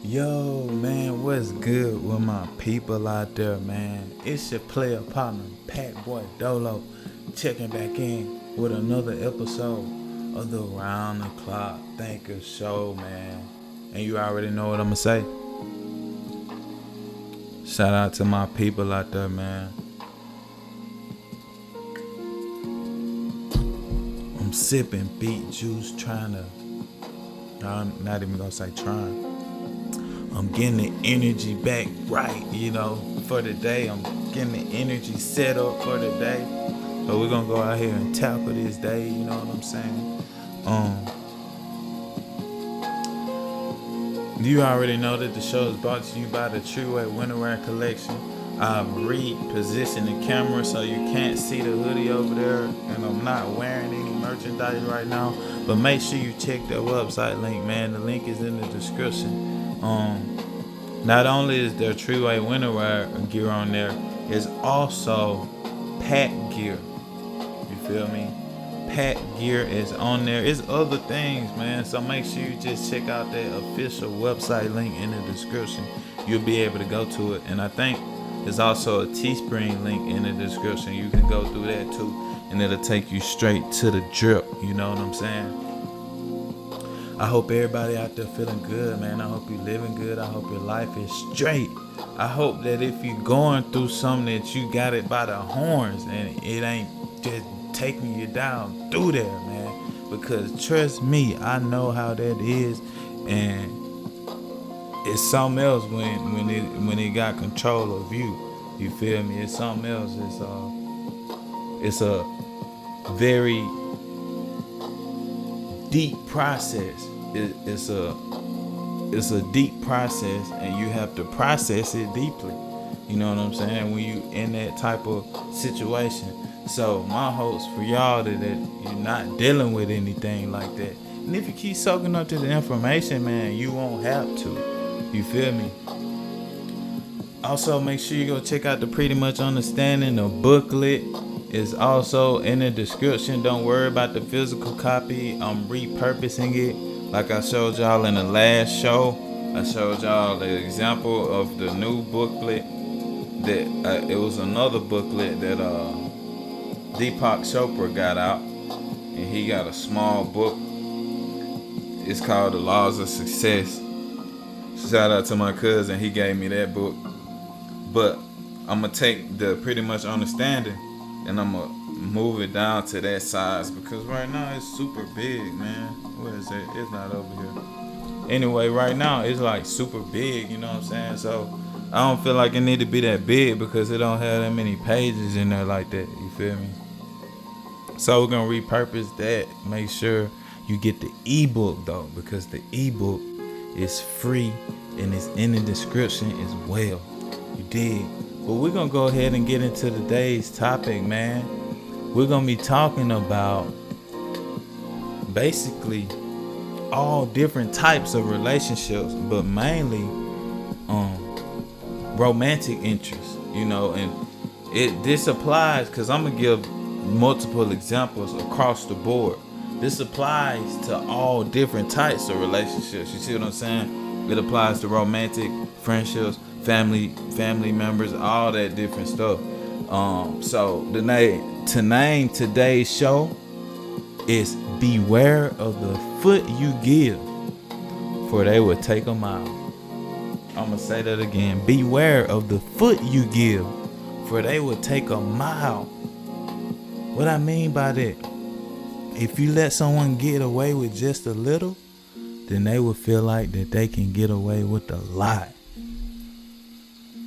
Yo, man, what's good with my people out there, man? It's your player partner, Pat Boy Dolo, checking back in with another episode of the Round the Clock Thinker Show, man. And you already know what I'm gonna say. Shout out to my people out there, man. I'm sipping beet juice, trying to. I'm not even gonna say trying. I'm getting the energy back right, for the day. I'm getting the energy set up for the day. So we're gonna go out here and tackle this day, you know what I'm saying? You already know that the show is brought to you by the Treeway Winterwear Collection. I've repositioned the camera so you can't see the hoodie over there, and I'm not wearing any merchandise right now. But make sure you check their website link, man. The link is in the description. Not only is there Treeway Winterwear gear on there, it's also Pat gear. You feel me? Pat gear is on there. It's other things, man. So make sure you just check out that official website link in the description. You'll be able to go to it. And I think there's also a Teespring link in the description. You can go through that too, and it'll take you straight to the drip. You know what I'm saying? I hope everybody out there feeling good, man. I hope you living good. I hope your life is straight. I hope that if you're going through something that you got it by the horns and it ain't just taking you down through there, man. Because trust me, I know how that is, and it's something else when it got control of you. You feel me? It's something else. It's a very deep process. It's a deep process, and you have to process it deeply. You know what I'm saying? When you in that type of situation. So my hopes for y'all that you're not dealing with anything like that. And if you keep soaking up to the information, man, you won't have to. You feel me? Also, make sure you go check out the Pretty Much Understanding. The booklet is also in the description. Don't worry about the physical copy. I'm repurposing it. Like I showed y'all in the last show, I showed y'all the example of the new booklet. That it was another booklet that Deepak Chopra got out, and he got a small book. It's called The Laws of Success. Shout out to my cousin, he gave me that book. But I'm gonna take the Pretty Much Understanding, and I'm gonna move it down to that size, because right now it's super big, man. What is it? It's not over here. Anyway, right now it's like super big, you know what I'm saying? So I don't feel like it need to be that big because it don't have that many pages in there like that. You feel me? So we're gonna repurpose that. Make sure you get the ebook though, because the ebook is free and it's in the description as well. You dig? But we're gonna go ahead and get into today's topic, man. We're gonna be talking about basically all different types of relationships, but mainly romantic interests, and this applies because I'm gonna give multiple examples across the board. This applies to all different types of relationships. You see what I'm saying? It applies to romantic, friendships, family members, all that different stuff. So to name today's show is Beware of the Foot You Give, for they will take a mile. I'm gonna say that again. Beware of the foot you give, for they will take a mile. What I mean by that, if you let someone get away with just a little, then they will feel like that they can get away with a lot.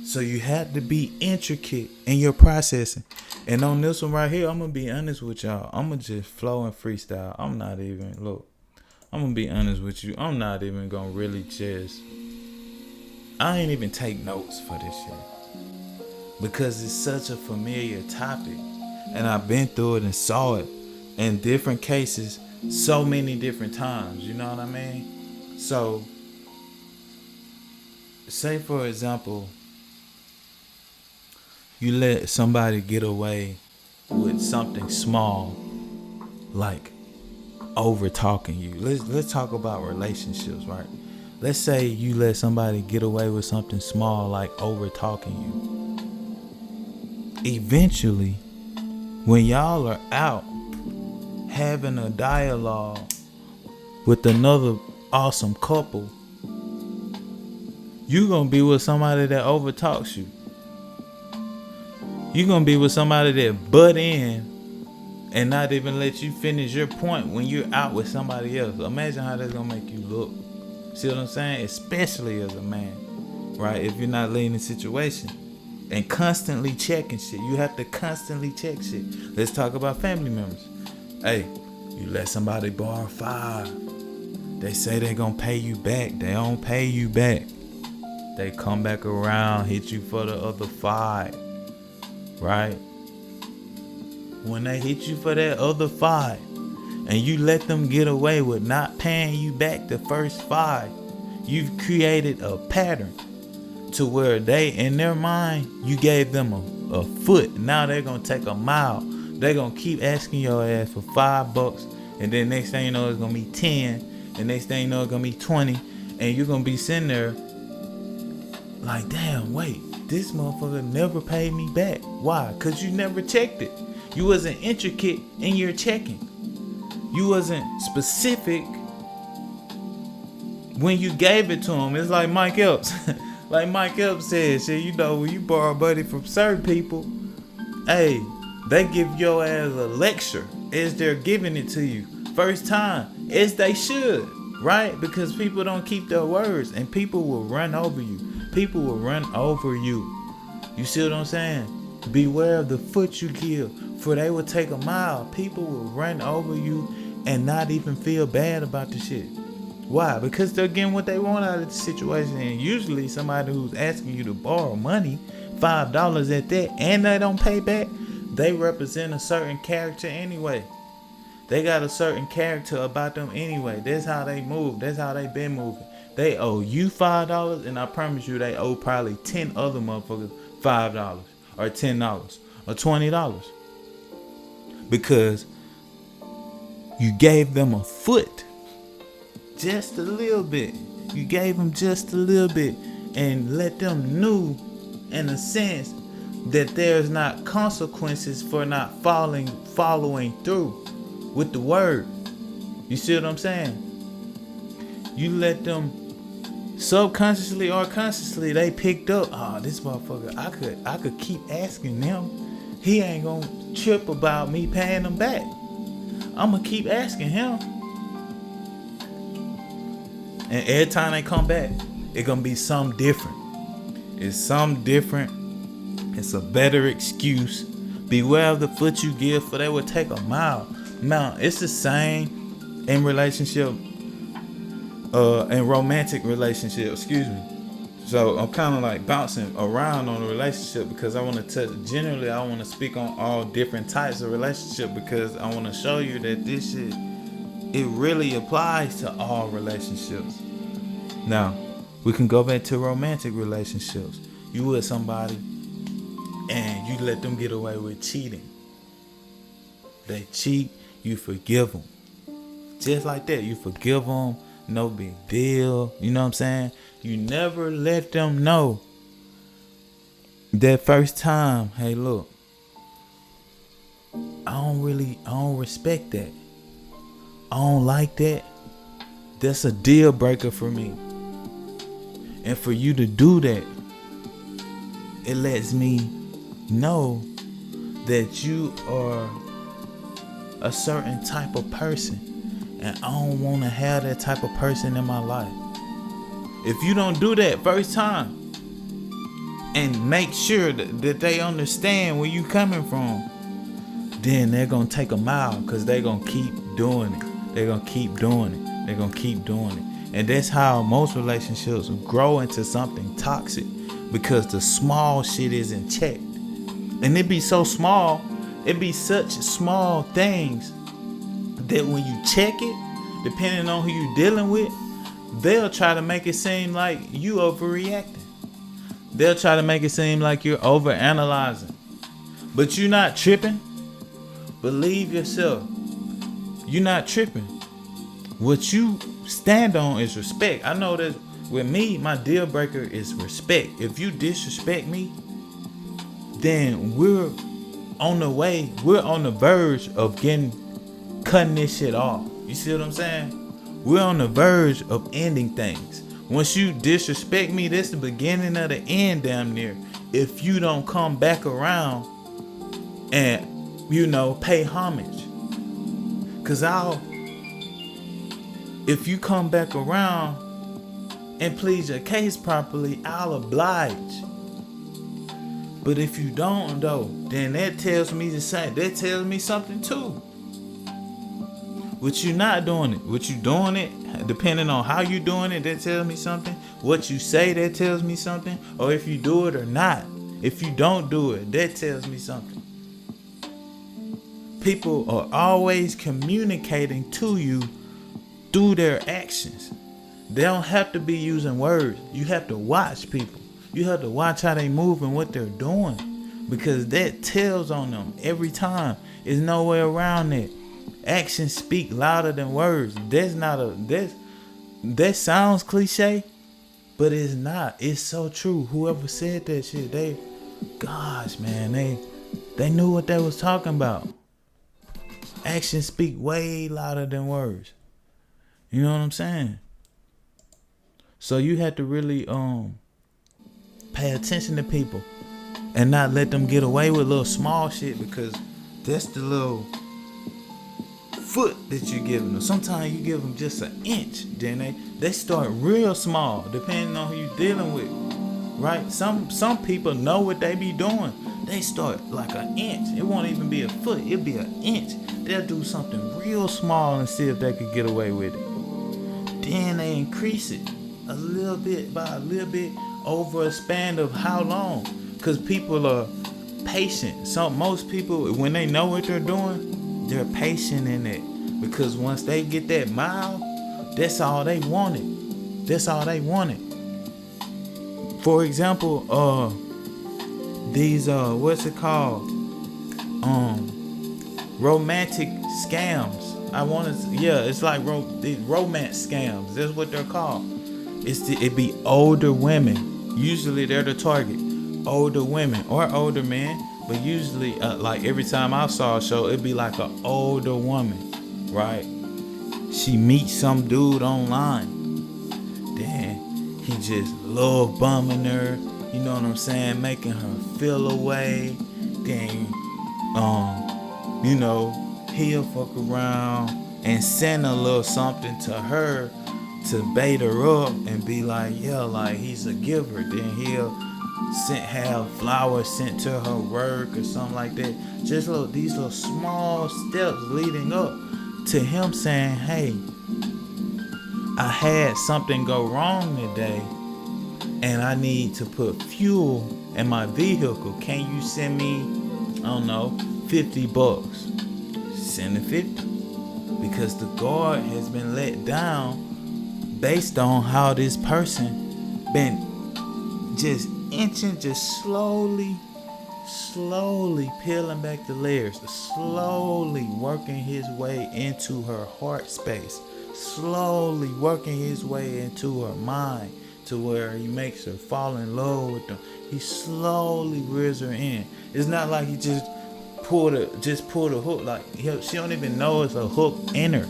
So you have to be intricate in your processing. And on this one right here, I'm going to be honest with y'all. I'm going to just flow and freestyle. I'm going to be honest with you. I'm not even going to really I ain't even take notes for this shit, because it's such a familiar topic. And I've been through it and saw it in different cases so many different times. You know what I mean? So, say for example, you let somebody get away with something small, like over talking you. Let's talk about relationships, right? let's say you let somebody get away with something small like over talking you. Eventually, when y'all are out having a dialogue with another awesome couple, you gonna be with somebody that overtalks you. You gonna be with somebody that butt in and not even let you finish your point when you're out with somebody else. Imagine how that's gonna make you look. See what I'm saying? Especially as a man, right? If you're not leading the situation and constantly checking shit. You have to constantly check shit. Let's talk about family members. Hey, you let somebody borrow $5. They say they gonna pay you back. They don't pay you back. They come back around, hit you for the other $5. Right? When they hit you for that other $5 and you let them get away with not paying you back the first $5, you've created a pattern to where they, in their mind, you gave them a foot. Now they're gonna take a mile. They're gonna keep asking your ass for $5, and then next thing you know it's gonna be 10, and next thing you know it's gonna be 20, and you're gonna be sitting there like, damn, wait, this motherfucker never paid me back. Why? Because you never checked it. You wasn't intricate in your checking. You wasn't specific when you gave it to him. It's like Mike Epps. Like Mike Epps said, shit, you know, when you borrow money from certain people, hey, they give your ass a lecture as they're giving it to you. First time, as they should, right? Because people don't keep their words and people will run over you. People will run over you. You see what I'm saying? Beware of the foot you give, for they will take a mile. People will run over you and not even feel bad about the shit. Why? Because they're getting what they want out of the situation. And usually somebody who's asking you to borrow money, $5 at that, and they don't pay back, they represent a certain character anyway. They got a certain character about them anyway. That's how they move. That's how they been moving. They owe you $5, and I promise you they owe probably 10 other motherfuckers $5 or $10 or $20. Because you gave them a foot. Just a little bit. You gave them just a little bit and let them know, in a sense, that there's not consequences for not following through with the word. You see what I'm saying? You let them subconsciously or consciously, they picked up, oh, this motherfucker, I could keep asking them. He ain't gonna trip about me paying him back. I'm gonna keep asking him. And every time they come back, it's gonna be something different. It's something different. It's a better excuse. Beware of the foot you give, for they will take a mile. Now, it's the same in relationship, in romantic relationship, excuse me. So I'm kind of like bouncing around on the relationship because I want to touch, generally I want to speak on all different types of relationship, because I want to show you that this shit, it really applies to all relationships. Now, we can go back to romantic relationships. You with somebody and you let them get away with cheating. They cheat, you forgive them. Just like that, you forgive them, no big deal. You know what I'm saying? You never let them know that first time, hey, look, I don't respect that. I don't like that. That's a deal breaker for me. And for you to do that, it lets me know that you are a certain type of person, and I don't want to have that type of person in my life. If you don't do that first time and make sure that they understand where you coming from, then they're going to take a mile, because they're going to keep doing it. They're going to keep doing it. They're going to keep doing it. And that's how most relationships grow into something toxic, because the small shit isn't checked. And it be so small, it be such small things that when you check it, depending on who you're dealing with, they'll try to make it seem like you overreacting. They'll try to make it seem like you're overanalyzing. But you're not tripping. Believe yourself. You're not tripping. What you stand on is respect. I know that With me, my deal breaker is respect. If you disrespect me, then we're on the verge of cutting this shit off. You see what I'm saying? We're on the verge of ending things. Once you disrespect me, that's the beginning of the end, damn near. If you don't come back around and, pay homage. Cause if you come back around and plead your case properly, I'll oblige. But if you don't, though, then that tells me something too. What you not doing it. What you doing it, depending on how you doing it, that tells me something. What you say, that tells me something. Or if you do it or not. If you don't do it, that tells me something. People are always communicating to you through their actions. They don't have to be using words. You have to watch people. You have to watch how they move and what they're doing, because that tells on them every time. There's no way around it. Actions speak louder than words. That sounds cliche, but it's not. It's so true. Whoever said that shit, they knew what they was talking about. Actions speak way louder than words. You know what I'm saying? So you have to really pay attention to people and not let them get away with little small shit, because that's the little foot that you give them. Sometimes you give them just an inch, then they start real small, depending on who you're dealing with, right? Some people know what they be doing. They start like an inch. It won't even be a foot. It'll be an inch. They'll do something real small and see if they could get away with it. Then they increase it a little bit by a little bit over a span of how long? Because people are patient. Most people, when they know what they're doing, they're patient in it. Because once they get that mile, that's all they wanted. That's all they wanted. For example, these what's it called? Romantic scams. It's like romance scams. That's what they're called. It be older women. Usually they're the target. Older women or older men, but usually like every time I saw a show, it'd be like an older woman, right? She meets some dude online, then he just love bumming her. You know what I'm saying? Making her feel away. Then he'll fuck around and send a little something to her to bait her up and be like, like he's a giver. Then he'll have flowers sent to her work or something like that. Just these little small steps leading up to him saying, hey, I had something go wrong today and I need to put fuel in my vehicle. Can you send me, $50? Send the 50. Because the guard has been let down based on how this person been just inching, just slowly peeling back the layers, slowly working his way into her heart space, slowly working his way into her mind to where he makes her fall in love with them. He slowly rears her in. It's not like he just pulled a hook. Like she don't even know it's a hook in her.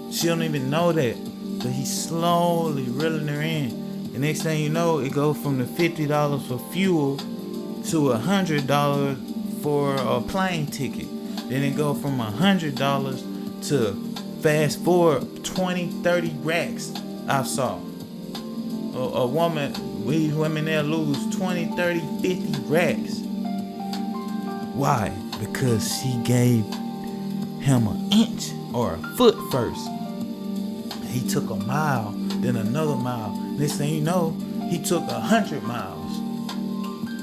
She don't even know that, but he's slowly reeling her in. The next thing you know, it goes from the $50 for fuel to $100 for a plane ticket. Then it goes from $100 to fast forward 20, 30 racks. I saw a woman, these women there lose 20, 30, 50 racks. Why? Because she gave him an inch or a foot first. He took a mile, then another mile. Next thing you know, he took 100 miles.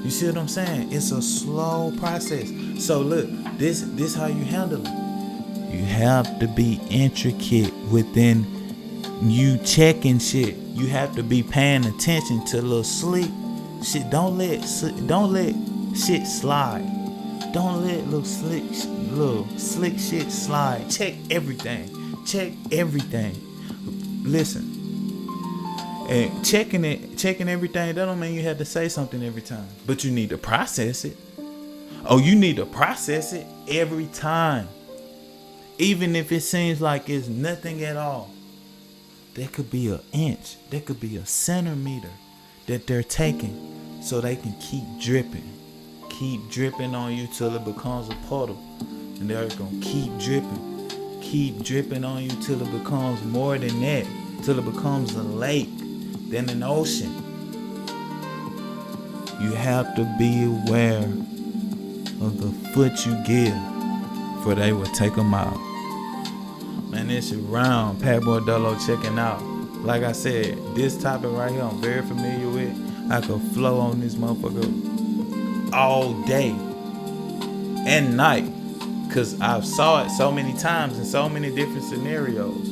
You see what I'm saying? It's a slow process. So look, this how you handle it. You have to be intricate within you checking shit. You have to be paying attention to little slick shit. Don't let shit slide. Don't let little slick shit slide. Check everything. Listen, And checking everything, that don't mean you have to say something every time. But you need to process it. Oh, you need to process it every time. Even if it seems like it's nothing at all. There could be an inch. There could be a centimeter that they're taking so they can keep dripping. Keep dripping on you till it becomes a puddle. And they're going to keep dripping. Keep dripping on you till it becomes more than that. Till it becomes a lake. Then an ocean. You have to be aware of the foot you give, for they will take them out. Man, it's around. Pat Bordello checking out. Like I said, this topic right here I'm very familiar with. I could flow on this motherfucker all day and night, cause I've saw it so many times in so many different scenarios.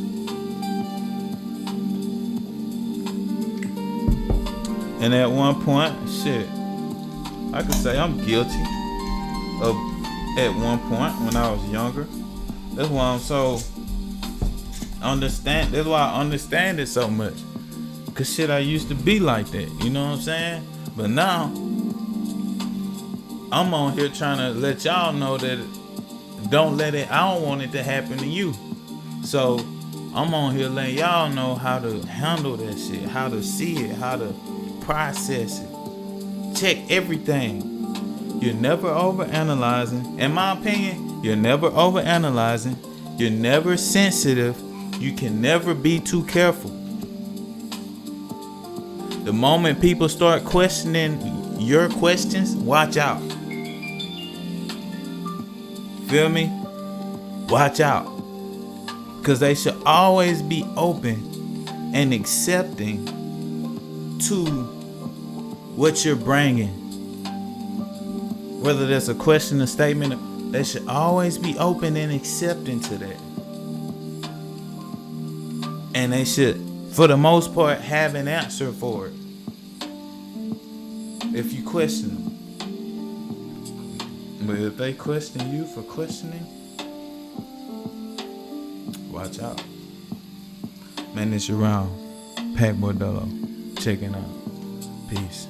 And at one point, shit, I could say I'm guilty of, at one point when I was younger. That's why I'm so understand. That's why I understand it so much. Cause shit, I used to be like that. You know what I'm saying? But now I'm on here trying to let y'all know that I don't want it to happen to you. So I'm on here letting y'all know how to handle that shit, how to see it, how to process it. Check everything. You're never overanalyzing. In my opinion, you're never overanalyzing. You're never sensitive. You can never be too careful. The moment people start questioning your questions, watch out. Feel me? Watch out. Because they should always be open and accepting to what you're bringing. Whether that's a question or statement, they should always be open and accepting to that. And they should, for the most part, have an answer for it. If you question them. But if they question you for questioning, watch out. Man, it's around. Pat Bordello checking out. Peace.